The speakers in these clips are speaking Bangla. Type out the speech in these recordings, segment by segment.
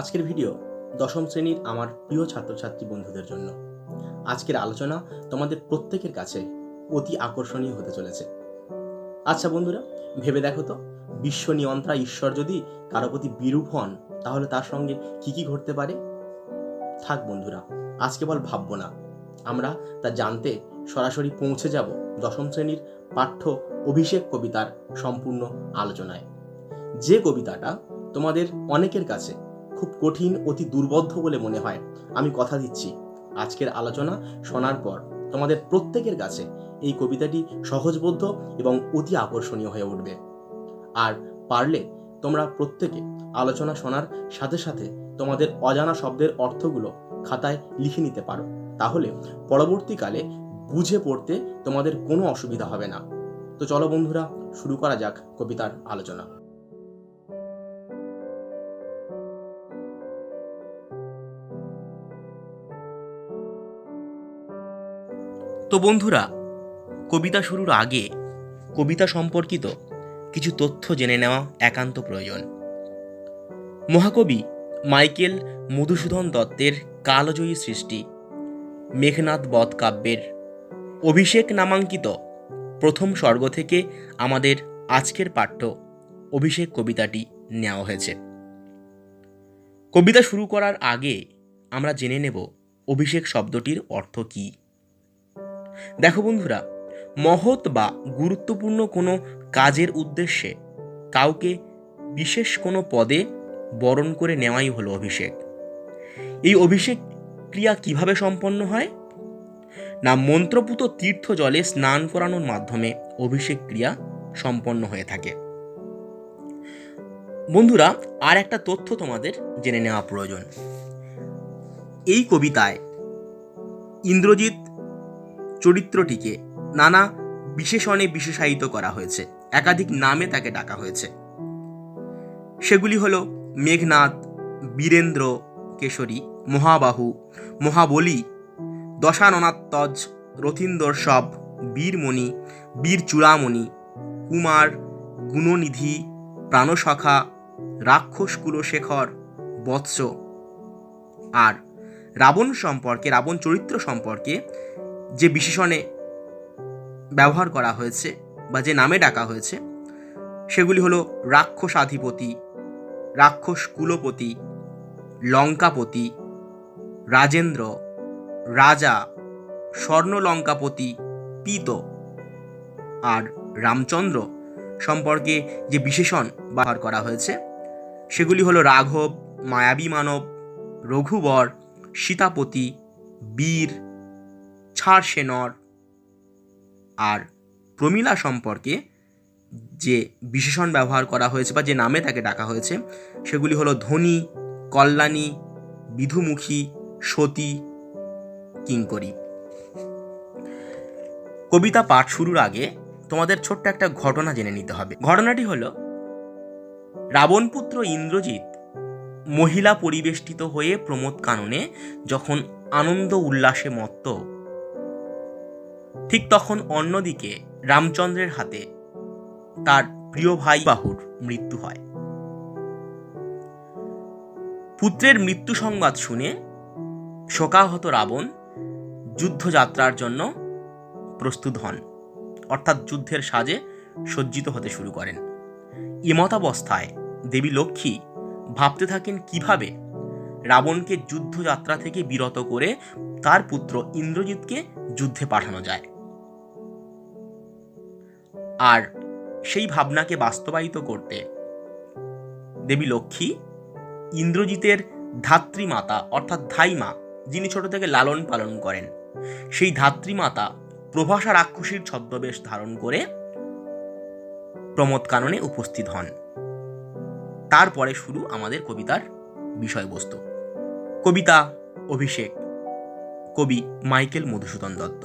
আজকের ভিডিও দশম শ্রেণীর আমার প্রিয় ছাত্রছাত্রী বন্ধুদের জন্য। আজকের আলোচনা তোমাদের প্রত্যেকের কাছে অতি আকর্ষণীয় হতে চলেছে। আচ্ছা বন্ধুরা, ভেবে দেখো তো, বিশ্ব নিয়ন্ত্রা ঈশ্বর যদি কারো প্রতি বিরূপ হন, তাহলে তার সঙ্গে কি কি ঘটতে পারে? থাক বন্ধুরা, আজ কেবল ভাববো না, আমরা তা জানতে সরাসরি পৌঁছে যাব দশম শ্রেণীর পাঠ্য অভিষেক কবিতার সম্পূর্ণ আলোচনায়। যে কবিতাটা তোমাদের অনেকের কাছে খুব কঠিন, অতি দুর্বোধ্য বলে মনে হয়, আমি কথা দিচ্ছি আজকের আলোচনা শোনার পর তোমাদের প্রত্যেকের কাছে এই কবিতাটি সহজবোধ্য এবং অতি আকর্ষণীয় হয়ে উঠবে। আর পারলে তোমরা প্রত্যেকে আলোচনা শোনার সাথে সাথে তোমাদের অজানা শব্দের অর্থগুলো খাতায় লিখে নিতে পারো, তাহলে পরবর্তীকালে বুঝে পড়তে তোমাদের কোনো অসুবিধা হবে না। তো চলো বন্ধুরা, শুরু করা যাক কবিতার আলোচনা। তো বন্ধুরা, কবিতা শুরুর আগে কবিতা সম্পর্কিত কিছু তথ্য জেনে নেওয়া একান্ত প্রয়োজন। মহাকবি মাইকেল মধুসূদন দত্তের কালজয়ী সৃষ্টি মেঘনাদ বধ কাব্যের অভিষেক নামাঙ্কিত প্রথম স্বর্গ থেকে আমাদের আজকের পাঠ্য অভিষেক কবিতাটি নেওয়া হয়েছে। কবিতা শুরু করার আগে আমরা জেনে নেব অভিষেক শব্দটির অর্থ কী। দেখো বন্ধুরা, মহৎ বা গুরুত্বপূর্ণ কোনো কাজের উদ্দেশ্যে কাউকে বিশেষ কোনো পদে বরণ করে নেওয়াই হলো অভিষেক। এই অভিষেক ক্রিয়া কিভাবে সম্পন্ন হয় না, মন্ত্রপুত তীর্থ জলে স্নান করানোর মাধ্যমে অভিষেক ক্রিয়া সম্পন্ন হয়ে থাকে। বন্ধুরা, আর একটা তথ্য তোমাদের জেনে নেওয়া প্রয়োজন। এই কবিতায় ইন্দ্রজিৎ চরিত্রটিকে নানা বিশেষণে বিশেষায়িত করা হয়েছে, একাধিক নামে তাকে ডাকা হয়েছে। সেগুলি হলো মেঘনাদ, বীরেন্দ্র কেশরী, মহাবাহু, মহাবলী, দশাননাত্তজ, রথীন্দর্ষভ, বীরমণি, বীর চূড়ামণি, কুমার, গুণনিধি, প্রাণসখা, রাক্ষস কুলশেখর, বৎস। আর রাবণ চরিত্র সম্পর্কে যে বিশেষণে ব্যবহার করা হয়েছে বা যে নামে ডাকা হয়েছে সেগুলি হলো রাক্ষসাধিপতি, রাক্ষস কুলপতি, লঙ্কাপতি, রাজেন্দ্র, রাজা, স্বর্ণলঙ্কাপতি, পীত। আর রামচন্দ্র সম্পর্কে যে বিশেষণ ব্যবহার করা হয়েছে সেগুলি হলো রাঘব, মায়াবী মানব, রঘুবর, সীতাপতি, বীর, ছাড়সেনর। আর প্রমীলা সম্পর্কে যে বিশেষণ ব্যবহার করা হয়েছে বা যে নামে তাকে ডাকা হয়েছে সেগুলি হলো ধনী, কল্যাণী, বিধুমুখী, সতী, কিঙ্করী। কবিতা পাঠ শুরুর আগে তোমাদের ছোট্ট একটা ঘটনা জেনে নিতে হবে। ঘটনাটি হলো, রাবণপুত্র ইন্দ্রজিৎ মহিলা পরিবেষ্টিত হয়ে প্রমোদ কাননে যখন আনন্দ উল্লাসে মত্ত, ঠিক তখন অন্যদিকে রামচন্দ্রের হাতে তার প্রিয় ভাই বাহুর মৃত্যু হয়। পুত্রের মৃত্যু সংবাদ শুনে শোকাহত রাবণ যুদ্ধযাত্রার জন্য প্রস্তুত হন, অর্থাৎ যুদ্ধের সাজে সজ্জিত হতে শুরু করেন। এমতাবস্থায় দেবী লক্ষ্মী ভাবতে থাকেন কিভাবে রাবণকে যুদ্ধযাত্রা থেকে বিরত করে তার পুত্র ইন্দ্রজিৎকে যুদ্ধে পাঠানো যায়। আর সেই ভাবনাকে বাস্তবায়িত করতে দেবী লক্ষ্মী ইন্দ্রজিতের ধাত্রীমাতা অর্থাৎ ধাইমা, যিনি ছোট থেকে লালন পালন করেন, সেই ধাত্রীমাতা প্রভাসা রাক্ষসীর ছদ্মবেশ ধারণ করে প্রমোদ কাননে উপস্থিত হন। তারপরে শুরু আমাদের কবিতার বিষয়বস্তু। কবিতা অভিষেক, কবি মাইকেল মধুসূদন দত্ত।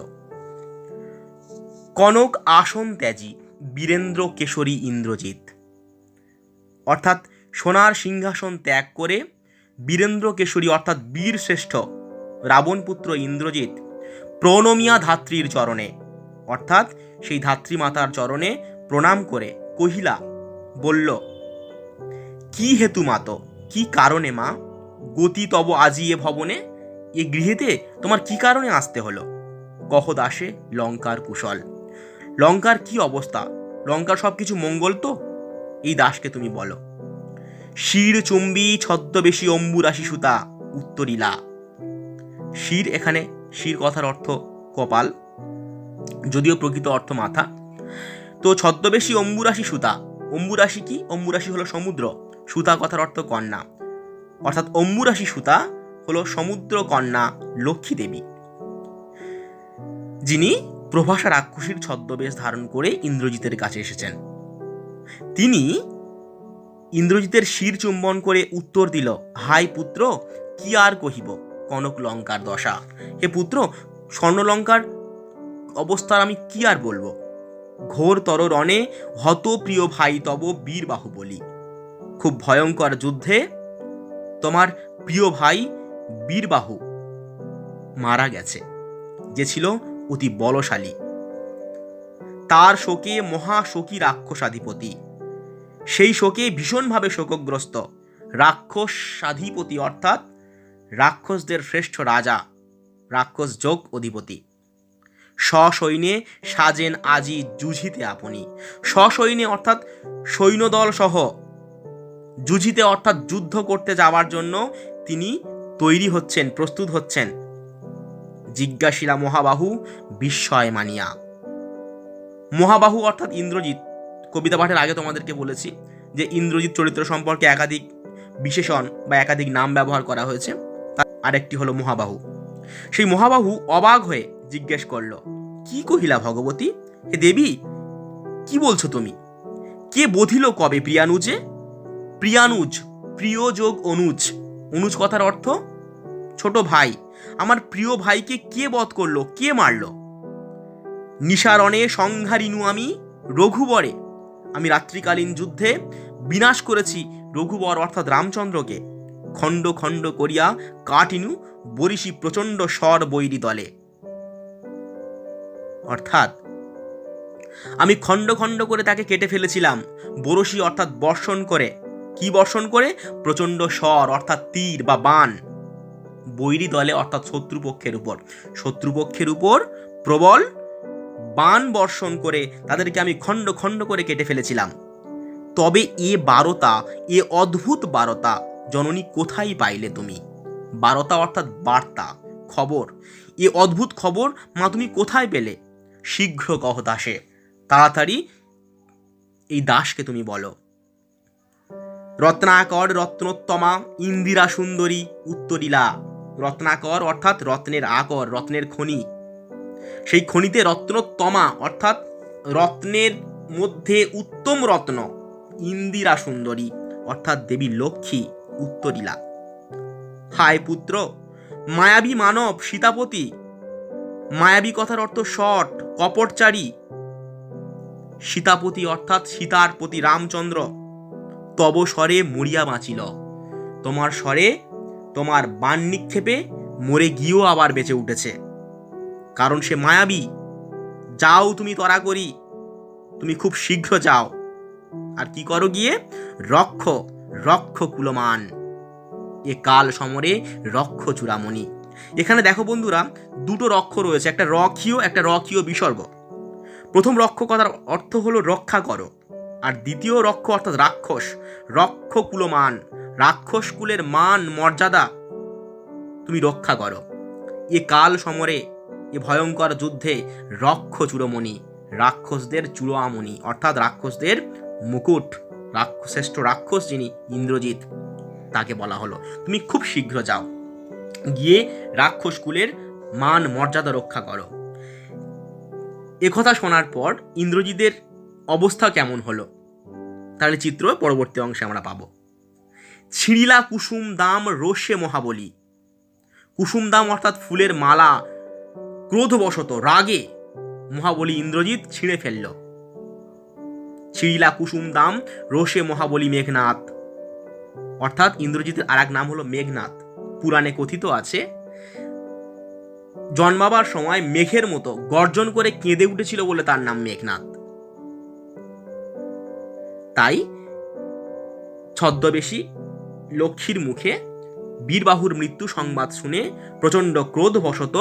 কনক আসন ত্যাজি বীরেন্দ্র কেশরী ইন্দ্রজিৎ, অর্থাৎ সোনার সিংহাসন ত্যাগ করে বীরেন্দ্র কেশরী অর্থাৎ বীর শ্রেষ্ঠ রাবণপুত্র ইন্দ্রজিৎ প্রণমিয়া ধাত্রীর চরণে, অর্থাৎ সেই ধাত্রীমাতার চরণে প্রণাম করে কহিলা, বলল, কি হেতু মাত, কি কারণে মা গতি তব আজি এ ভবনে, এ গৃহেতে তোমার কি কারণে আসতে হলো? কহ দাসে লঙ্কার কুশল। লঙ্কার কি অবস্থা? লঙ্কার সব কিছু মঙ্গল তো? এই দাসকে তুমি বলো। শির চুম্বী ছদ্মবেশী অম্বুরাশি সুতা উত্তরিলা। শির, এখানে শির কথার অর্থ কপাল, যদিও প্রকৃত অর্থ মাথা। তো ছদ্মবেশী অম্বুরাশি সুতা, অম্বুরাশি কি? অম্বুরাশি হলো সমুদ্র, সুতা কথার অর্থ কন্যা, অর্থাৎ অম্বুরাশি সুতা হলো সমুদ্র কন্যা লক্ষ্মী দেবী, যিনি প্রভাসা রাক্ষসীর ছদ্মবেশ ধারণ করে ইন্দ্রজিতের কাছে এসেছেন। তিনি ইন্দ্রজিতের শির চুম্বন করে উত্তর দিল, হাই পুত্র, কি আর কহিব কনক লঙ্কার দশা। হে পুত্র, স্বর্ণলঙ্কার অবস্থার আমি কি আর বলবো। ঘোর তর রণে হত প্রিয় ভাই তব বীর বাহুবলী। খুব ভয়ঙ্কর যুদ্ধে তোমার প্রিয় ভাই বীরবাহু মারা গেছে, যে ছিল অতি বলশালী। তার শোকে মহাশোকী রাক্ষসাধিপতি, সেই শোকে ভীষণভাবে শোকগ্রস্ত রাক্ষসাধিপতি, অর্থাৎ রাক্ষসদের শ্রেষ্ঠ রাজা, রাক্ষস যোগ অধিপতি। সসৈন্যে সাজেন আজি যুঝিতে আপনি। সসৈন্যে অর্থাৎ সৈন্যদল সহ, যুঝিতে অর্থাৎ যুদ্ধ করতে যাওয়ার জন্য তিনি তৈরি হচ্ছেন, প্রস্তুত হচ্ছেন। জিজ্ঞাসিলা মহাবাহু বিস্ময় মানিয়া। মহাবাহু অর্থাৎ ইন্দ্রজিৎ। কবিতা পাঠের আগে তোমাদেরকে বলেছি যে ইন্দ্রজিৎ চরিত্র সম্পর্কে একাধিক বিশেষণ বা একাধিক নাম ব্যবহার করা হয়েছে, তার আরেকটি হলো মহাবাহু। সেই মহাবাহু অবাক হয়ে জিজ্ঞেস করল, কি কহিলা ভগবতী? হে দেবী, কি বলছো তুমি? কে বধিল কবে প্রিয়ানুজে? প্রিয়ানুজ, প্রিয় যোগ অনুজ। অনুজ কথার অর্থ ছোট ভাই। আমার প্রিয় ভাইকে কে বধ করলো, কে মারলো? নিশারণে সংহারিনু আমি রঘুবরে। আমি রাত্রিকালীন যুদ্ধে বিনাশ করেছি রঘুবর অর্থাৎ রামচন্দ্রকে। খণ্ড খণ্ড করিয়া কাটিনু বরিশি প্রচণ্ড স্বর বৈরী দলে। অর্থাৎ আমি খণ্ড খণ্ড করে তাকে কেটে ফেলেছিলাম, বরশি অর্থাৎ বর্ষণ করে। কি বর্ষণ করে? প্রচণ্ড স্বর অর্থাৎ তীর বা বাণ, বৈরী দলে অর্থাৎ শত্রুপক্ষের উপর। শত্রুপক্ষের উপর প্রবল বাণ বর্ষণ করে তাদেরকে আমি খণ্ড খণ্ড করে কেটে ফেলেছিলাম। তবে এ বারতা, এ অদ্ভুত বারতা জননী কোথায় পাইলে তুমি? বারতা অর্থাৎ বার্তা, খবর। এ অদ্ভুত খবর মা তুমি কোথায় পেলে? শীঘ্র কহ দাসে, তাড়াতাড়ি এই দাসকে তুমি বলো। রত্নাকর রত্নোত্তমা ইন্দিরা সুন্দরী উত্তরিলা। রত্নাকর অর্থাৎ রত্নের আকর, রত্নের খনি। সেই খনিতে রত্নোত্তমা অর্থাৎ রত্নের মধ্যে উত্তম রত্ন ইন্দিরা সুন্দরী অর্থাৎ দেবী লক্ষ্মী উত্তরিলা। হায় পুত্র, মায়াবী মানব সীতাপতি। মায়াবী কথার অর্থ শট, কপটচারী। সীতাপতি অর্থাৎ সীতার পতি রামচন্দ্র। তব স্বরে মরিয়া বাঁচিল। তোমার স্বরে, তোমার বাণ নিক্ষেপে মরে গিয়েও আবার বেঁচে উঠেছে, কারণ সে মায়াবী। যাও তুমি তরা করি, তুমি খুব শীঘ্র যাও। আর কি করো গিয়ে? রক্ষ রক্ষ কুলমান, এ কাল সমরে রক্ষ চূড়ামণি। এখানে দেখো বন্ধুরা, দুটো রক্ষ রয়েছে, একটা রক্ষীয়, একটা রক্ষীয় বিসর্গ। প্রথম রক্ষ কথার অর্থ হলো রক্ষা করো, আর দ্বিতীয় রক্ষ অর্থাৎ রাক্ষস, রক্ষ কুলমান, রাক্ষস কুলের মান মর্যাদা তুমি রক্ষা করো। এ কাল সমরে, এ ভয়ঙ্কর যুদ্ধে রক্ষ চূড়মণি, রাক্ষসদের চূড়ামণি অর্থাৎ রাক্ষসদের মুকুট, শ্রেষ্ঠ রাক্ষস যিনি ইন্দ্রজিৎ, তাকে বলা হলো তুমি খুব শীঘ্র যাও, গিয়ে রাক্ষস কুলের মান মর্যাদা রক্ষা করো। একথা শোনার পর ইন্দ্রজিতের অবস্থা কেমন হলো, তাহলে চিত্র পরবর্তী অংশে আমরা পাবো। ছিঁড়িলা কুসুম দাম রোষে মহাবলী। কুসুম দাম অর্থাৎ ফুলের মালা ক্রোধবশত রাগে মহাবলী ইন্দ্রজিৎ ছিঁড়ে ফেলল। ছিঁড়িলা কুসুম দাম রোষে মহাবলী মেঘনাথ, অর্থাৎ ইন্দ্রজিতের আর এক নাম হলো মেঘনাথ। পুরাণে কথিত আছে জন্মাবার সময় মেঘের মতো গর্জন করে কেঁদে উঠেছিল বলে তার নাম মেঘনাথ। তাই ছদ্মবেশী লক্ষ্মীর মুখে বীরবাহুর মৃত্যু সংবাদ শুনে প্রচণ্ড ক্রোধবশত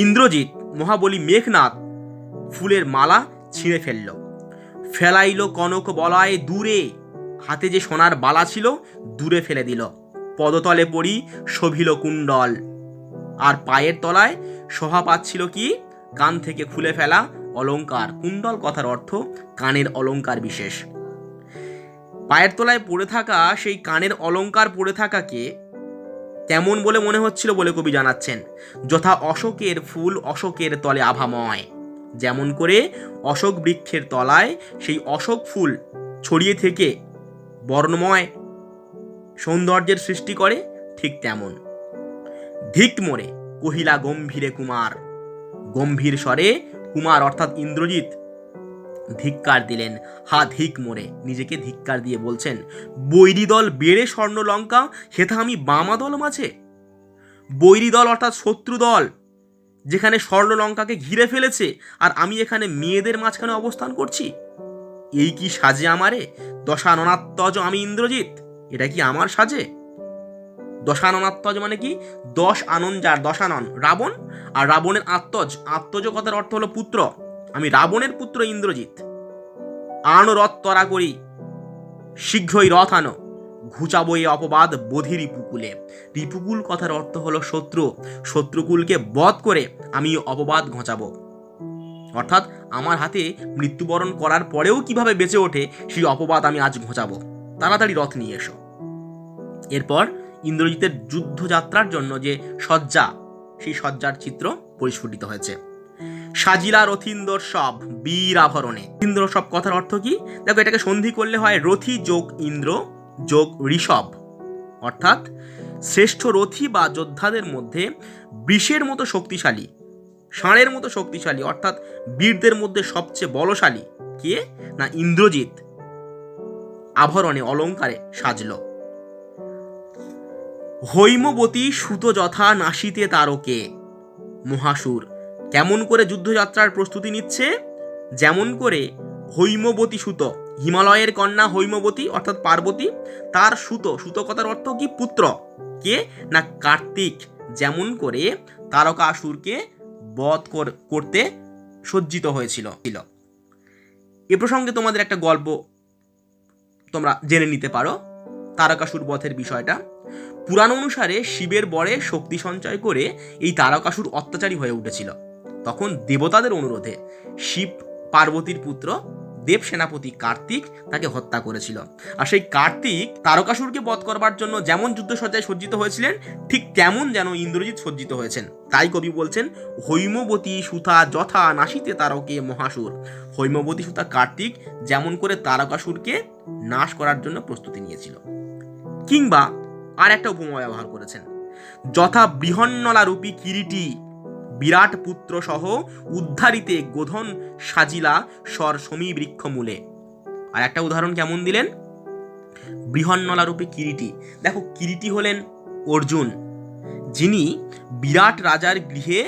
ইন্দ্রজিৎ মহাবলী মেঘনাদ ফুলের মালা ছিঁড়ে ফেলাইল কনক বলয় দূরে, হাতে যে সোনার বালা ছিল দূরে ফেলে দিল। পদতলে পড়ি শোভিল কুণ্ডল, আর পায়ের তলায় শোভা পাচ্ছিল কি কান থেকে খুলে ফেলা অলংকার। কুণ্ডল কথার অর্থ কানের অলংকার বিশেষ। পায়ের তলায় পড়ে থাকা সেই কানের অলংকার পড়ে থাকাকে কেমন বলে মনে হচ্ছিল বলে কবি জানাচ্ছেন, যথা অশোকের ফুল অশোকের তলে আভাময়। যেমন করে অশোক বৃক্ষের তলায় সেই অশোক ফুল ছড়িয়ে থেকে বর্ণময় সৌন্দর্যের সৃষ্টি করে, ঠিক তেমন। ধিক মোরে কহিলা গম্ভীরে কুমার, গম্ভীর স্বরে কুমার অর্থাৎ ইন্দ্রজিৎ ধিক্কার দিলেন। হা ধিক মোরে, নিজেকে ধিক্কার দিয়ে বলছেন, বৈরী দল বেড়ে স্বর্ণ লঙ্কা, হেথা আমি বামা দল মাঝে। বৈরী দল অর্থাৎ শত্রু দল, যেখানে স্বর্ণ লঙ্কাকে ঘিরে ফেলেছে, আর আমি এখানে মেয়েদের মাঝখানে অবস্থান করছি। এই কি সাজে আমারে? দশাননাত্মজ আমি ইন্দ্রজিৎ, এটা কি আমার সাজে? দশাননাত্মজ মানে কি? 10 আনন, যার দশানন রাবণ, আর রাবণের আত্মজ, আত্মজ কথার অর্থ হলো পুত্র। আমি রাবণের পুত্র ইন্দ্রজিৎ। আনো রথ তরা করি, শীঘ্রই রথ আনো, ঘুচাবো এ অপবাদ বোধি রিপুকুলে। রিপুকুল কথার অর্থ হলো শত্রু। শত্রুকুলকে বধ করে আমি অপবাদ ঘোচাবো, অর্থাৎ আমার হাতে মৃত্যুবরণ করার পরেও কিভাবে বেঁচে ওঠে সেই অপবাদ আমি আজ ঘোচাবো। তাড়াতাড়ি রথ নিয়ে এসো। এরপর ইন্দ্রজিতের যুদ্ধযাত্রার জন্য যে সজ্জা, সেই সজ্জার চিত্র পরিস্ফুটিত হয়েছে। সাজিলা রথীন্দর সব বীর আভরণে। ইন্দ্র সব কথার অর্থ কি? দেখো, এটাকে সন্ধি করলে হয় রথী যোগ ইন্দ্র যোগ ঋষভ, অর্থাৎ শ্রেষ্ঠ রথী বা যোদ্ধাদের মধ্যে বৃষের মতো শক্তিশালী, ষাঁড়ের মতো শক্তিশালী, অর্থাৎ বীরদের মধ্যে সবচেয়ে বলশালী কে? না ইন্দ্রজিৎ আভরণে অলঙ্কারে সাজল। হৈমবতী সুত যথা নাসিতে তারকে। মহাসুর কেমন করে যুদ্ধযাত্রার প্রস্তুতি নিচ্ছে? যেমন করে হৈমবতী সুত, হিমালয়ের কন্যা হৈমবতী অর্থাৎ পার্বতী, তার সুত, সুত কথার অর্থ কি? পুত্র কে? না কার্তিক, যেমন করে তারকাসুরকে বধ করতে সজ্জিত হয়েছিল। এ প্রসঙ্গে তোমাদের একটা গল্প তোমরা জেনে নিতে পারো তারকাসুর বধের বিষয়টা। পুরাণ অনুসারে শিবের বরে শক্তি সঞ্চয় করে এই তারকাসুর অত্যাচারী হয়ে উঠেছিল। তখন দেবতাদের অনুরোধে শিব পার্বতীর পুত্র দেব সেনাপতি কার্তিক তাকে হত্যা করেছিল। আর সেই কার্তিক তারকাসুরকে বধ করবার জন্য যেমন যুদ্ধসজ্জায় সজ্জিত হয়েছিলেন, ঠিক তেমন যেন ইন্দ্রজিৎ সজ্জিত হয়েছেন। তাই কবি বলছেন, হৈমবতী সুতা যথা নাসিতে তারকে মহাসুর। হৈমবতী সুতা কার্তিক যেমন করে তারকাসুরকে নাশ করার জন্য প্রস্তুতি নিয়েছিল। কিংবা আর একটা উপমা ব্যবহার করেছেন, যথা বৃহন্নলা রূপী কিরীটি বিরাট পুত্র সহ উদ্ধারিতে গোধন সাজিলা স্বর সমী বৃক্ষ মূলে। আর একটা উদাহরণ কেমন দিলেন? বৃহন্নলা রূপী কিরীটি। দেখো, কিরীটি হলেন অর্জুন, যিনি বিরাট রাজার গৃহে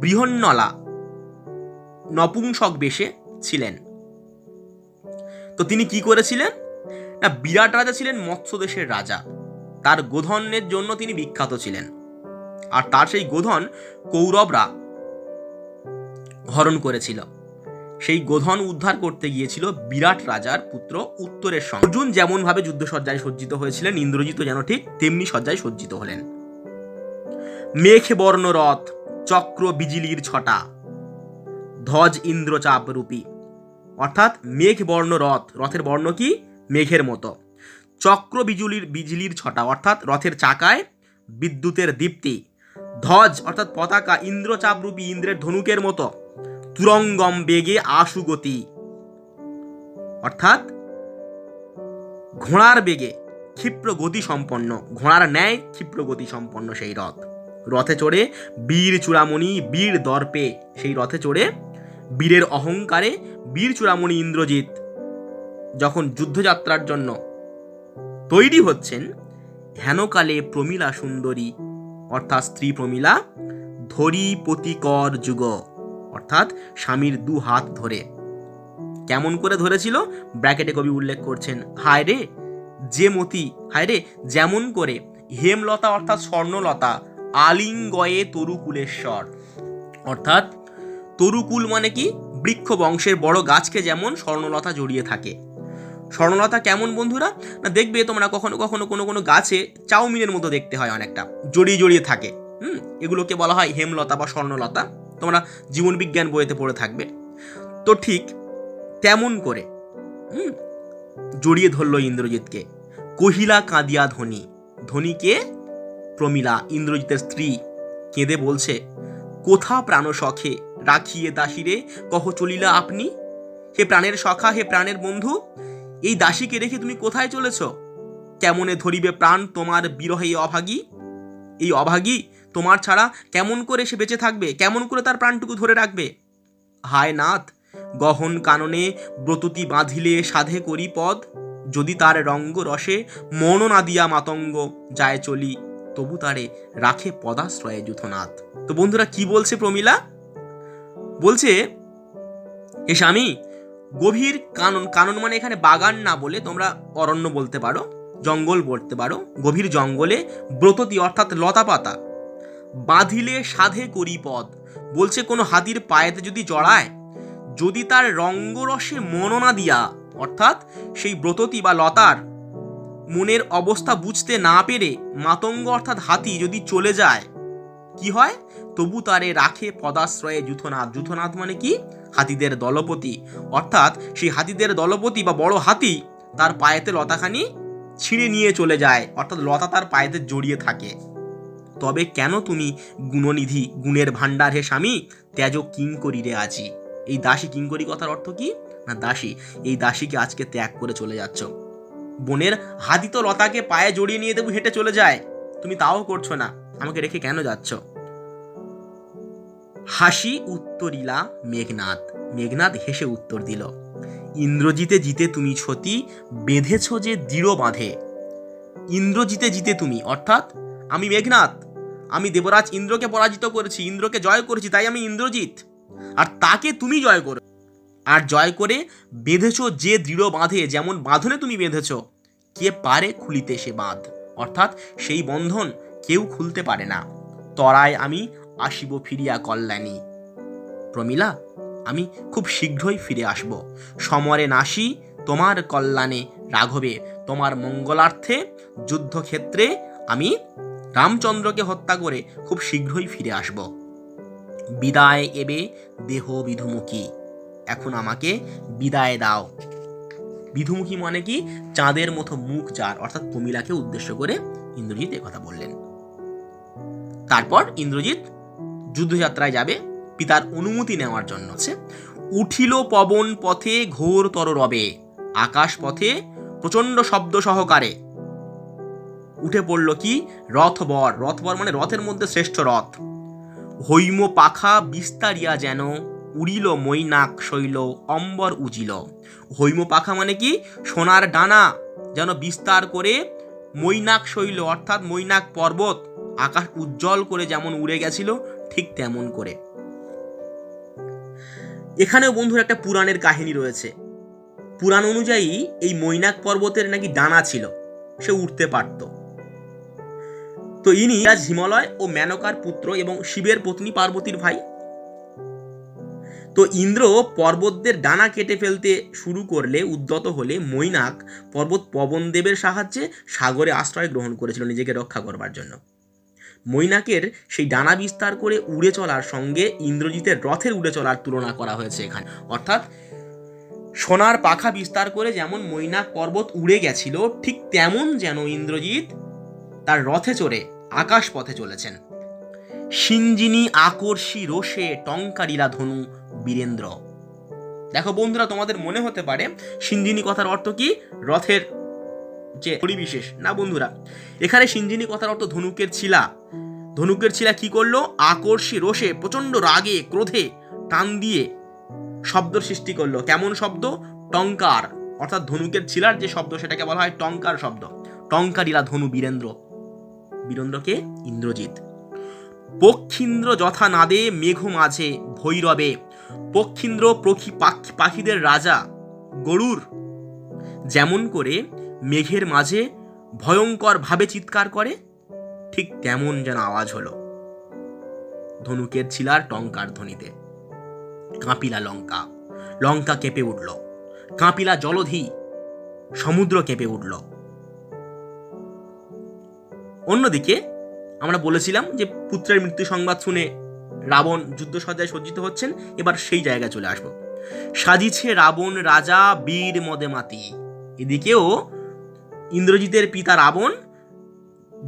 বৃহন্নলা নপুংসক বেশে ছিলেন। তো তিনি কি করেছিলেন? না, বিরাট রাজা ছিলেন মৎস্য দেশের রাজা, তার গোধনের জন্য তিনি বিখ্যাত ছিলেন। আর তার সেই গোধন কৌরবরা হরণ করেছিল। সেই গোধন উদ্ধার করতে গিয়েছিল বিরাট রাজার পুত্র উত্তরের সঙ্গে। অর্জুন যেমন ভাবে যুদ্ধসজ্জায় সজ্জিত হয়েছিলেন, ইন্দ্রজিৎ যেন ঠিক তেমনি সজ্জায় সজ্জিত হলেন। মেঘ বর্ণ রথ চক্র বিজিলির ছটা, ধ্বজ ইন্দ্রচাপ রূপী। অর্থাৎ মেঘ বর্ণ রথ, রথের বর্ণ কি? মেঘের মতো। চক্র বিজুলির ছটা, অর্থাৎ রথের চাকায় বিদ্যুতের দীপ্তি। ধ্বজ অর্থাৎ পতাকা ইন্দ্রচাপ রূপী, ইন্দ্রের ধনুকের মতো। তুরঙ্গম বেগে আশুগতি, অর্থাৎ ঘোড়ার বেগে ক্ষিপ্র গতি সম্পন্ন, ঘোড়ার ন্যায় ক্ষিপ্র গতি সম্পন্ন সেই রথ। রথে চড়ে বীর চূড়ামণি বীর দর্পে, সেই রথে চড়ে বীরের অহংকারে বীর চূড়ামণি ইন্দ্রজিৎ যখন যুদ্ধযাত্রার জন্য তৈরি হচ্ছেন, হেনকালে প্রমীলা সুন্দরী অর্থাৎ স্ত্রী প্রমীলা ধরি পতিকর যুগ, অর্থাৎ স্বামীর 2 হাত ধরে। কেমন করে ধরেছিল? ব্র্যাকেটে কবি উল্লেখ করছেন, হায় রে যে মতি, হায় রে, যেমন করে হেমলতা অর্থাৎ স্বর্ণলতা আলিঙ্গয়ে তরুকুলেশ্বর, অর্থাৎ তরুকুল মানে কি, বৃক্ষ বংশের বড় গাছকে যেমন স্বর্ণলতা জড়িয়ে থাকে। স্বর্ণলতা কেমন বন্ধুরা, না দেখবে তোমরা কখনো কখনো কোনো কোনো গাছে চাউমিনের মতো দেখতে হয়, অনেকটা জড়িয়ে জড়িয়ে থাকে। এগুলোকে বলা হয় হেমলতা বা স্বর্ণলতা, তোমরা জীবনবিজ্ঞান বইতে পড়ে থাকবে। তো ঠিক তেমন করে জড়িয়ে ধরল ইন্দ্রজিৎকে। কহিলা কাঁদিয়া ধনী, ধনীকে প্রমীলা ইন্দ্রজিতের স্ত্রী কেঁদে বলছে, কোথা প্রাণ সখে রাখিয়ে দাসীরে কহ চলিলা আপনি। হে প্রাণের সখা, হে প্রাণের বন্ধু, এই দাসীকে রেখে তুমি কোথায় চলেছ? কেমনে ধরিবে প্রাণ তোমার বিরহে অভাগী? এই অভাগী তোমার ছাড়া কেমন করে সে বেঁচে থাকবে, কেমন করে তার প্রাণটুকু ধরে রাখবে? হায় নাথ, গহন কাননে ব্রততি বাঁধিলে সাধে করি পদ, যদি তার রঙ্গ রসে মন না দিয়া মাতঙ্গ যায় চলি, তবু তারে রাখে পদাশ্রয়ে যূথনাথ। তো বন্ধুরা কি বলছে প্রমীলা? বলছে, হে স্বামী, গভীর কানন, কানন মানে এখানে বাগান না বলে তোমরা অরণ্য বলতে পারো, জঙ্গল বলতে পারো, গভীর জঙ্গলে ব্রততি অর্থাৎ লতা পাতা বাঁধিলে সাধে করি পদ, বলছে কোনো হাতির পায়েতে যদি জড়ায়, যদি তার রঙ্গরসে মননা দিয়া, অর্থাৎ সেই ব্রততি বা লতার মনের অবস্থা বুঝতে না পেরে মাতঙ্গ অর্থাৎ হাতি যদি চলে যায়, কি হয়? তবু তারে রাখে পদাশ্রয়ে যূথনাথ। যূথনাথ মানে কি? হাতিদের দলপতি, অর্থাৎ সেই হাতিদের দলপতি বা বড় হাতি তার পায়েতে লতাখানি ছিঁড়ে নিয়ে চলে যায়, অর্থাৎ লতা তার পায়েতে জড়িয়ে থাকে। তবে কেন তুমি গুণনিধি, গুণের ভাণ্ডার হে স্বামী, ত্যাজ কিঙ্করি রে আজি। এই দাসী কিঙ্করি কথার অর্থ কি? না দাসী, এই দাসীকে আজকে ত্যাগ করে চলে যাচ্ছ। বনের হাতি তো লতাকে পায়ে জড়িয়ে নিয়ে দেবো হেঁটে চলে যায়, তুমি তাও করছো না, আমাকে রেখে কেন যাচ্ছ? হাসি উত্তরিলা মেঘনাদ, মেঘনাদ হেসে উত্তর দিল, ইন্দ্রজিতে জিতে তুমি সতী বেঁধেছ যে দৃঢ় বাঁধে। ইন্দ্রজিতে জিতে তুমি, অর্থাৎ আমি মেঘনাদ, আমি দেবরাজ ইন্দ্রকে পরাজিত করেছি, ইন্দ্রকে জয় করেছি, তাই আমি ইন্দ্রজিৎ। আর তাকে তুমি জয় করো, আর জয় করে বেঁধেছ যে দৃঢ় বাঁধে, যেমন বাঁধনে তুমি বেঁধেছ, কে পারে খুলিতে সে বাঁধ, অর্থাৎ সেই বন্ধন কেউ খুলতে পারে না। তরায় আমি আসিব ফিরিয়া কল্যাণী। প্রমীলা, আমি খুব শীঘ্রই ফিরে আসব, সমরে নাসি তোমার কল্যাণে রাঘবে, তোমার মঙ্গলার্থে যুদ্ধক্ষেত্রে আমি রামচন্দ্রকে হত্যা করে খুব শীঘ্রই ফিরে আসব। বিদায় এবে দেহ বিধুমুখী, এখন আমাকে বিদায় দাও। বিধুমুখী মানে কি? চাঁদের মতো মুখ যার, অর্থাৎ প্রমীলাকে উদ্দেশ্য করে ইন্দ্রজিৎ কথা বললেন। তারপর ইন্দ্রজিৎ যুদ্ধযাত্রায় যাবে পিতার অনুমতি নেওয়ার জন্য। উঠিল পবন পথে ঘোরতর রবে, আকাশ পথে প্রচন্ড শব্দ সহকারে উঠে পড়ল কি? রথবর। রথবর মানে রথের মধ্যে শ্রেষ্ঠ রথ। হৈম পাখা বিস্তারিয়া যেন উড়িল মৈনাক শৈল অম্বর উজিল। হৈম পাখা মানে কি? সোনার ডানা যেন বিস্তার করে মৈনাক শৈল, অর্থাৎ মৈনাক পর্বত আকাশ উজ্জ্বল করে যেমন উড়ে গেছিল, ঠিক তেমন করে। এখানেও বন্ধুর একটা পুরাণের কাহিনী রয়েছে। পুরাণ অনুযায়ী এই মৈনাক পর্বতের নাকি ডানা ছিল, সে উঠতে পারত। তো ইনি আজ হিমালয় ও মেনকার পুত্র এবং শিবের পত্নী পার্বতীর ভাই। তো ইন্দ্র পর্বতদের ডানা কেটে ফেলতে শুরু করলে, উদ্যত হলে মৈনাক পর্বত পবনদেবের সাহায্যে সাগরে আশ্রয় গ্রহণ করেছিল নিজেকে রক্ষা করবার জন্য। মৈনাকের সেই ডানা বিস্তার করে উড়ে চলার সঙ্গে ইন্দ্রজিতের রথের উড়ে চলার তুলনা করা হয়েছে এখানে, অর্থাৎ সোনার পাখা বিস্তার করে যেমন মৈনাক পর্বত উড়ে গেছিল, ঠিক তেমন যেন ইন্দ্রজিৎ তার রথে চড়ে আকাশ পথে চলেছেন। সিঞ্জিনী আকর্ষী রোষে টঙ্কারিলা ধনু বীরেন্দ্র। দেখো বন্ধুরা, তোমাদের মনে হতে পারে সিঞ্জিনী কথার অর্থ কি? রথের যে পরিবিশেষ না বন্ধুরা, এখানে সিঞ্জিনী কথার অর্থ ধনুকের ছিলা। ধনুকের ছিলা কি করলো? আকর্ষী রোষে, প্রচন্ড রাগে ক্রোধে টান দিয়ে শব্দ সৃষ্টি করলো। কেমন শব্দ? টঙ্কার, অর্থাৎ ধনুকের ছিলার যে শব্দ সেটাকে বলা হয় টঙ্কার শব্দ। টঙ্কারিলা ধনু বীরেন্দ্র, বীরেন্দ্রকে ইন্দ্রজিৎ। পক্ষীন্দ্র যথা নাদে মেঘ মাঝে ভৈরবে। পক্ষীন্দ্র পাখিদের রাজা গরুর যেমন করে মেঘের মাঝে ভয়ঙ্কর ভাবে চিৎকার করে, ঠিক তেমন যেন আওয়াজ হলো ধনুকের ছিলার টঙ্কার ধ্বনিতে। কাঁপিলা লঙ্কা, লঙ্কা কেঁপে উঠল। কাঁপিলা জলধি, সমুদ্র কেঁপে উঠল। অন্যদিকে আমরা বলেছিলাম যে পুত্রের মৃত্যু সংবাদ শুনে রাবণ যুদ্ধসজ্জায় সজ্জিত হচ্ছেন। এবার সেই জায়গায় চলে আসবো। সাজিছে রাবণ রাজা বীর মদে মাতি। এদিকেও ইন্দ্রজিতের পিতা রাবণ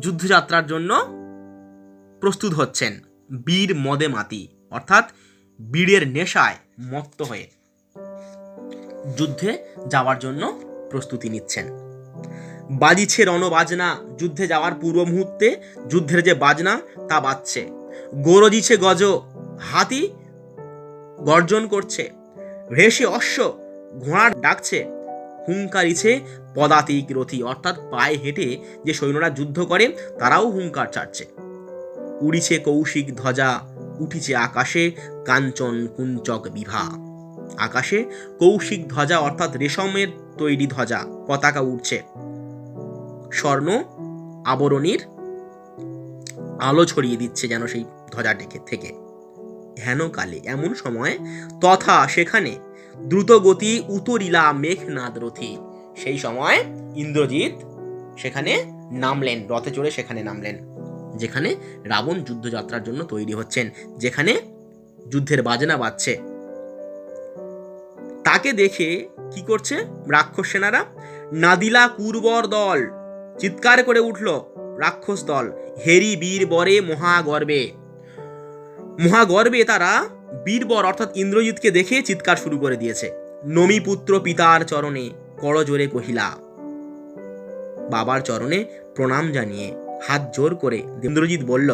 যুদ্ধযাত্রার জন্য প্রস্তুত হচ্ছেন বীর মদে মাতি, অর্থাৎ বীরের নেশায় মত্ত হয়ে যুদ্ধে যাওয়ার জন্য প্রস্তুতি নিচ্ছেন। বাজিছে রণবাজনা, যুদ্ধে যাওয়ার পূর্ব মুহূর্তে যুদ্ধের যে বাজনা তা বাজছে। গরজিছে গজ, হাতি গর্জন করছে। ভেসে অশ্ব, ঘোড়া ডাকছে। হুঙ্কারিছে পদাতিক রথী, অর্থাৎ পায়ে হেঁটে যে সৈন্যরা যুদ্ধ করে তারাও হুঙ্কার ছাড়ছে। উড়িছে কৌশিক ধ্বজা, উঠিছে আকাশে কাঞ্চন কুঞ্চক বিভা। আকাশে কৌশিক ধ্বজা অর্থাৎ রেশমের তৈরি ধ্বজা, পতাকা উঠছে। স্বর্ণ আবরণীর আলো ছড়িয়ে দিচ্ছে যেন সেই ধ্বজা থেকে। হেন কালে, এমন সময়, তথা সেখানে দ্রুত গতি উতরিলা মেঘনাদ রথী। সেই সময় ইন্দ্রজিৎ সেখানে নামলেন, রথে চড়ে সেখানে নামলেন যেখানে রাবণ যুদ্ধযাত্রার জন্য তৈরি হচ্ছেন, যেখানে যুদ্ধের বাজনা বাজছে। তাকে দেখে কি করছে রাক্ষস সেনারা? নাদিলা কুর্বর দল, চিৎকার করে উঠল রাক্ষস দল। হেরি বীর বরে মহাগর্বে। মহাগর্বে তারা বীরবর অর্থাৎ ইন্দ্রজিৎকে দেখে চিৎকার শুরু করে দিয়েছে। নমি পুত্র পিতার চরণে করজোরে কহিলা। বাবার চরণে প্রণাম জানিয়ে হাত জোর করে ইন্দ্রজিৎ বলল,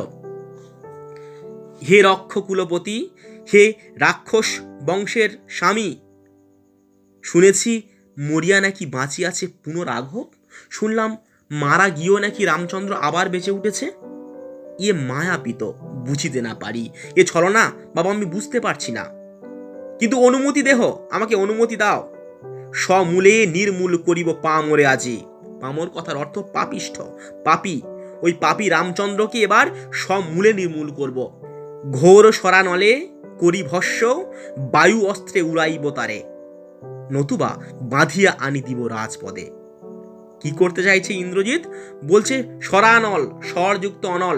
হে রক্ষ কুলপতি, হে রাক্ষস বংশের স্বামী, শুনেছি মরিয়া নাকি বাঁচিয়াছে পুনরাঘব। শুনলাম মারা গিয়েও নাকি রামচন্দ্র আবার বেঁচে উঠেছে। এ মায়াপিত বুঝিতে না পারি, এ ছলনা বাবা আমি বুঝতে পারছি না, কিন্তু অনুমতি দেহ, আমাকে অনুমতি দাও। সমূলে নির্মূল করিব পামরে আজি। পামর কথার অর্থ পাপিষ্ঠ, পাপী। ওই পাপী রামচন্দ্রকে এবার সমূলে নির্মূল করব। ঘোর সরানলে করি ভস্য, বায়ু অস্ত্রে উড়াইব তারে, নতুবা বাঁধিয়া আনি দিব রাজপদে। কি করতে চাইছে ইন্দ্রজিৎ? বলছে সরানল, স্বরযুক্ত অনল,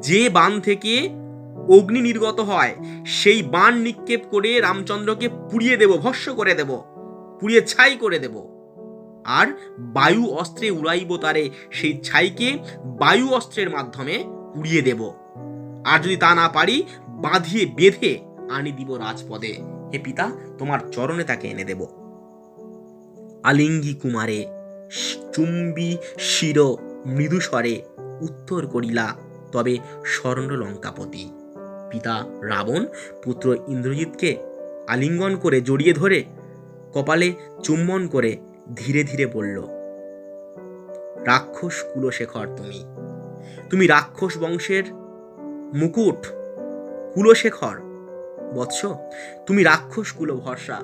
যে বাণ থেকে অগ্নি নির্গত হয় সেই বাণ নিক্ষেপ করে রামচন্দ্রকে পুড়িয়ে দেব, ভস্য করে দেব, পুড়িয়ে ছাই করে দেব। আর বায়ু অস্ত্রে উড়াইব তারে, সেই ছাইকে বায়ু অস্ত্রের মাধ্যমে উড়িয়ে দেব। আর যদি তা না পারি, বাঁধিয়ে বেঁধে আনি দিব রাজপদে। হে পিতা, তোমার চরণে তাকে এনে দেব। আলিঙ্গি কুমারে চুম্বি শির মৃদুস্বরে উত্তর করিলা তবে স্বর্ণ লঙ্কাপতি। পিতা রাবণ পুত্র ইন্দ্রজিৎকে আলিঙ্গন করে জড়িয়ে ধরে কপালে চুম্বন করে ধীরে ধীরে বলল, রাক্ষস কুলশেখর, তুমি রাক্ষস বংশের মুকুট, কুলশেখর বৎস, তুমি রাক্ষস কুল ভরসা,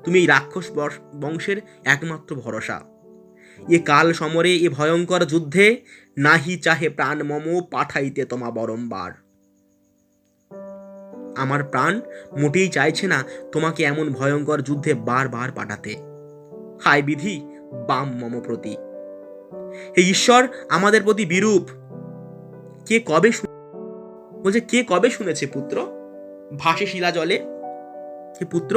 তুমি এই রাক্ষস বংশের একমাত্র ভরসা। এ কাল সমরে, এ ভয়ঙ্কর যুদ্ধে নাহি চাহে প্রাণ মম পাঠাইতে তোমা বরম্বার। আমার প্রাণ মোটেই চাইছে না তোমাকে এমন ভয়ঙ্কর যুদ্ধে বারবার পাঠাতে। হায় বিধি বাম মম প্রতি। হে ঈশ্বর, আমাদের প্রতি বিরূপ। কে কবে বলছে, কে কবে শুনেছে পুত্র ভাসে শিলা জলে? হে পুত্র,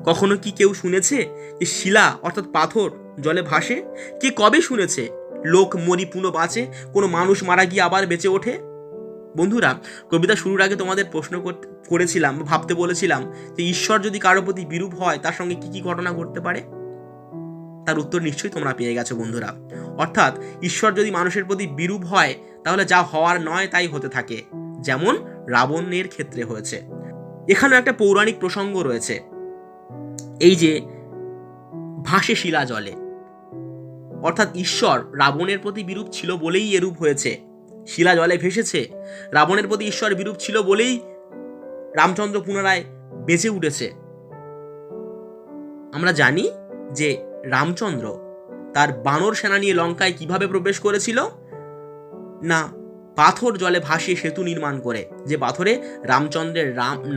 কখনো কি কেউ শুনেছে যে শিলা অর্থাৎ পাথর জলে ভাসে? কে কবে শুনেছে লোক মরি পুনঃ বাঁচে, কোনো মানুষ মারা গিয়ে আবার বেঁচে ওঠে? বন্ধুরা, কবিতা শুরুর আগে তোমাদের প্রশ্ন করেছিলাম, ভাবতে বলেছিলাম যে ঈশ্বর যদি কারো প্রতি বিরূপ হয় তার সঙ্গে কি কি ঘটনা ঘটতে পারে। তার উত্তর নিশ্চয়ই তোমরা পেয়ে গেছো বন্ধুরা। অর্থাৎ ঈশ্বর যদি মানুষের প্রতি বিরূপ হয় তাহলে যা হওয়ার নয় তাই হতে থাকে, যেমন রাবণের ক্ষেত্রে হয়েছে। এখানেও একটা পৌরাণিক প্রসঙ্গ রয়েছে। এই যে ভাসে শিলা জলে, অর্থাৎ ঈশ্বর রাবণের প্রতি বিরূপ ছিল বলেই এরূপ হয়েছে, শিলা জলে ভেসেছে। রাবণের প্রতি ঈশ্বর বিরূপ ছিল বলেই রামচন্দ্র পুনরায় বেঁচে উঠেছে। আমরা জানি যে রামচন্দ্র তার বানর সেনা নিয়ে লঙ্কায় কিভাবে প্রবেশ করেছিল? না, পাথর জলে ভাসিয়ে সেতু নির্মাণ করে, যে পাথরে রামচন্দ্রের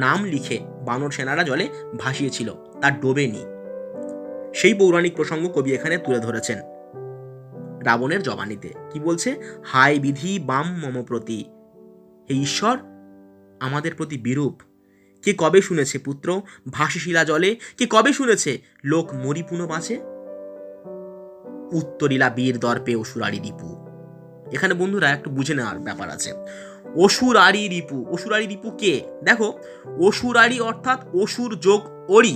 নাম লিখে বানর সেনারা জলে ভাসিয়েছিল, তা ডোবেনি। সেই পৌরাণিক প্রসঙ্গ কবি এখানে তুলে ধরেছেন রাবণের জবানিতে। কি বলছে? হায় বিধি বাম মম প্রতি, হে ঈশ্বর আমাদের প্রতি বিরূপ। কে কবে শুনেছে পুত্র ভাসি শিলা জলে? কে কবে শুনেছে লোক মরিপুন বাঁচে? উত্তরিলা বীর দর্পে অসুরারি রিপু। এখানে বন্ধুরা একটু বুঝে নেওয়ার ব্যাপার আছে। অসুরারি রিপু, অসুরারি রিপু কে? দেখো, অসুরারি অর্থাৎ অসুর যোগ অরি।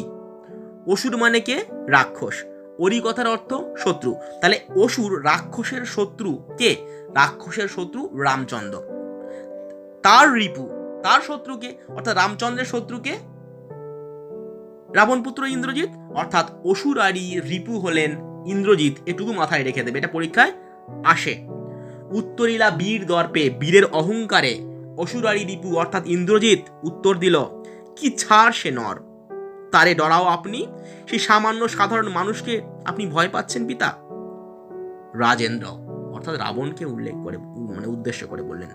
অসুর মানে কে? রাক্ষস। অরি কথার অর্থ শত্রু। তাহলে অসুর, রাক্ষসের শত্রু কে? রাক্ষসের শত্রু রামচন্দ্র। তার রিপু, তার শত্রুকে অর্থাৎ রামচন্দ্রের শত্রুকে রাবণপুত্র ইন্দ্রজিৎ, অর্থাৎ অসুরারি রিপু হলেন ইন্দ্রজিৎ। এটুকু মাথায় রেখে দেবে, এটা পরীক্ষায় আসে। উত্তরিলা বীর দর্পে, বীরের অহংকারে অসুরারি রিপু অর্থাৎ ইন্দ্রজিৎ উত্তর দিল, কি ছাড় সে নর, তারে ডরাও আপনি? সেই সামান্য সাধারণ মানুষকে আপনি ভয় পাচ্ছেন পিতা? রাজেন্দ্র অর্থাৎ রাবণকে উল্লেখ করে, উদ্দেশ্য করে বললেন,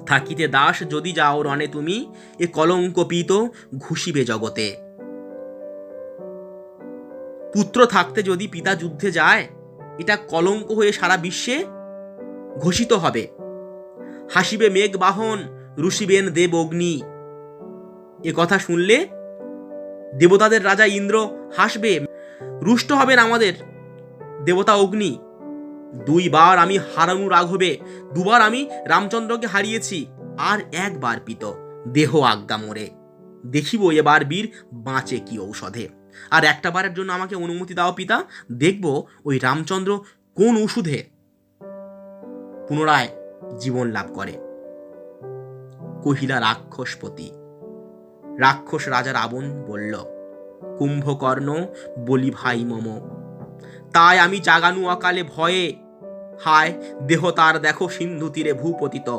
থাকিতে দাস যদি যাও রণে তুমি, এ কলঙ্ক পীত ঘুষিবে জগতে। পুত্র থাকতে যদি পিতা যুদ্ধে যায়, এটা কলঙ্ক হয়ে সারা বিশ্বে ঘোষিত হবে। হাসিবে মেঘ বাহন, রুষিবেন দেব অগ্নি। এ কথা শুনলে দেবতাদের রাজা ইন্দ্র হাসবে, রুষ্ট হবেন আমাদের দেবতা অগ্নি। 2 বার আমি হারানু রাঘবে, 2 বার আমি রামচন্দ্রকে হারিয়েছি, আর 1 বার পিত দেহ আজ্ঞা মোরে। দেখিব এবার বীর বাঁচে কি ঔষধে। আর 1টা বারের জন্য আমাকে অনুমতি দাও পিতা, দেখব ওই রামচন্দ্র কোন ওষুধে পুনরায় জীবন লাভ করে। কহিলা রাক্ষসপতি। রাক্ষস রাজা রাবণ বলল, কুম্ভকর্ণ বলি ভাই মম, তাই আমি জাগানু অকালে ভয়ে। হায় দেহ তার দেখো সিন্ধু তীরে ভূপতিত,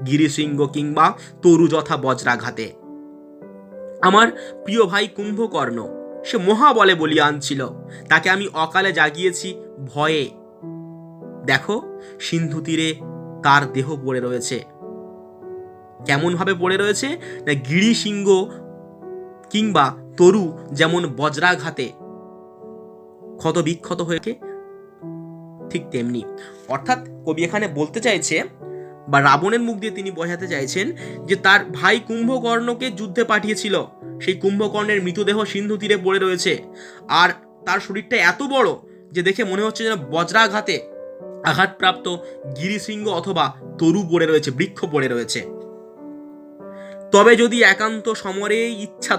গিরিশৃঙ্গ কিংবা তরু যথা বজ্রাঘাতে। আমার প্রিয় ভাই কুম্ভকর্ণ, সে মহাবলে বলিয়ান ছিল, তাকে আমি অকালে জাগিয়েছি ভয়ে। দেখো সিন্ধু তীরে তার দেহ পড়ে রয়েছে। কেমন ভাবে পড়ে রয়েছে? না, গিরিশৃঙ্গ কিংবা তরু যেমন বজ্রাঘাতে ক্ষত বিক্ষত হয়েছে, ঠিক তেমনি। অর্থাৎ কবি এখানে বলতে চাইছে, বা রাবণের মুখ দিয়ে তিনি বোঝাতে চাইছেন, যে তার ভাই কুম্ভকর্ণকে যুদ্ধে পাঠিয়েছিল, সেই কুম্ভকর্ণের মৃতদেহ সিন্ধু তীরে পড়ে রয়েছে, আর তার শরীরটা এত বড় যে দেখে মনে হচ্ছে যেন বজ্রাঘাতে আঘাতপ্রাপ্ত গিরিশৃঙ্গ অথবা তরু পড়ে রয়েছে, বৃক্ষ পড়ে রয়েছে। তবে যদি একান্ত সমরে ইচ্ছা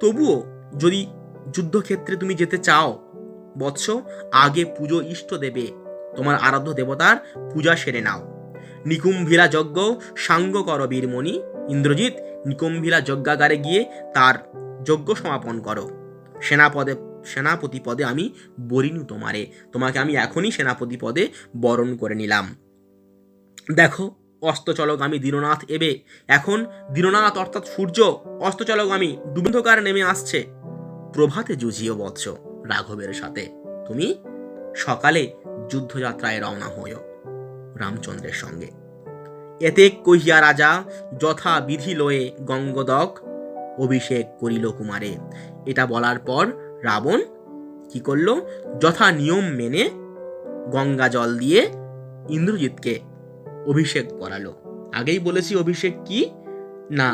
তবুও যদি যুদ্ধক্ষেত্রে তুমি যেতে চাও বৎস, আগে পুজো ইষ্ট দেবে, তোমার আরাধ্য দেবতার পূজা সেরে নাও। নিকুম্ভিলা যজ্ঞ সাঙ্গ কর বীরমণি। ইন্দ্রজিৎ, নিকুম্ভিলা যজ্ঞাগারে গিয়ে তার যজ্ঞ সমাপন করো। সেনাপতি পদে আমি বরিনু তোমারে, তোমাকে আমি এখনই সেনাপতি পদে বরণ করে নিলাম। দেখো অস্তচলগামী দীননাথ এবে, এখন দীননাথ অর্থাৎ সূর্য অস্তচলগামী ডুবন্ধকার নেমে আসছে। প্রভাতে যুঝিও বৎস রাঘবের সাথে, তুমি সকালে যুদ্ধযাত্রায় রওনা হইও রামচন্দ্রের সঙ্গে। এতে কহিয়া রাজা যথা বিধি লয়ে গঙ্গদক অভিষেক করিল কুমারে। এটা বলার পর রাবণ কি করলো? যথা নিয়ম মেনে গঙ্গা জল দিয়ে ইন্দ্রজিৎকে অভিষেক করালো। আগেই বলেছি অভিষেক কি না,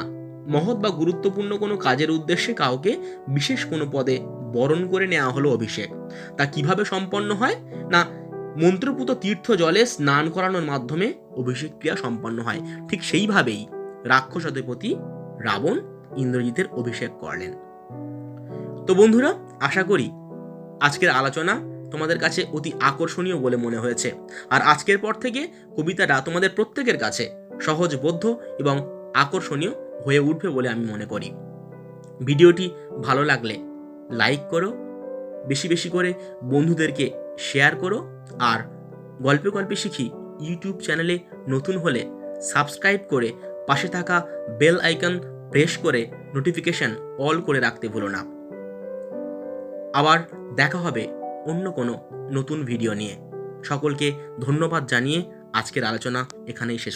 মহৎ বা গুরুত্বপূর্ণ কোনো কাজের উদ্দেশ্যে কাউকে বিশেষ কোনো পদে বরণ করে নেওয়া হলো অভিষেক। তা কিভাবে সম্পন্ন হয়? না, মন্ত্রপুত তীর্থ জলে স্নান করানোর মাধ্যমে অভিষেক ক্রিয়া সম্পন্ন হয়। ঠিক সেইভাবেই রাক্ষস অধিপতি রাবণ ইন্দ্রজিতের অভিষেক করলেন। তো বন্ধুরা, আশা করি আজকের আলোচনা তোমাদের কাছে অতি আকর্ষণীয় বলে মনে হয়েছে। আর আজকের পর থেকে কবিতাটা তোমাদের প্রত্যেকের কাছে সহজবোধ্য এবং আকর্ষণীয় হয়ে উঠবে বলে আমি মনে করি। ভিডিওটি ভালো লাগলে লাইক করো, বেশি বেশি করে বন্ধুদেরকে শেয়ার করো, আর গল্পে গল্পে শিখি ইউটিউব চ্যানেলে নতুন হলে সাবস্ক্রাইব করে পাশে থাকা বেল আইকন প্রেস করে নোটিফিকেশন অল করে রাখতে ভুলো না। আবার দেখা হবে অন্য কোনো নতুন ভিডিও নিয়ে। সকলকে ধন্যবাদ জানিয়ে আজকের আলোচনা এখানেই শেষ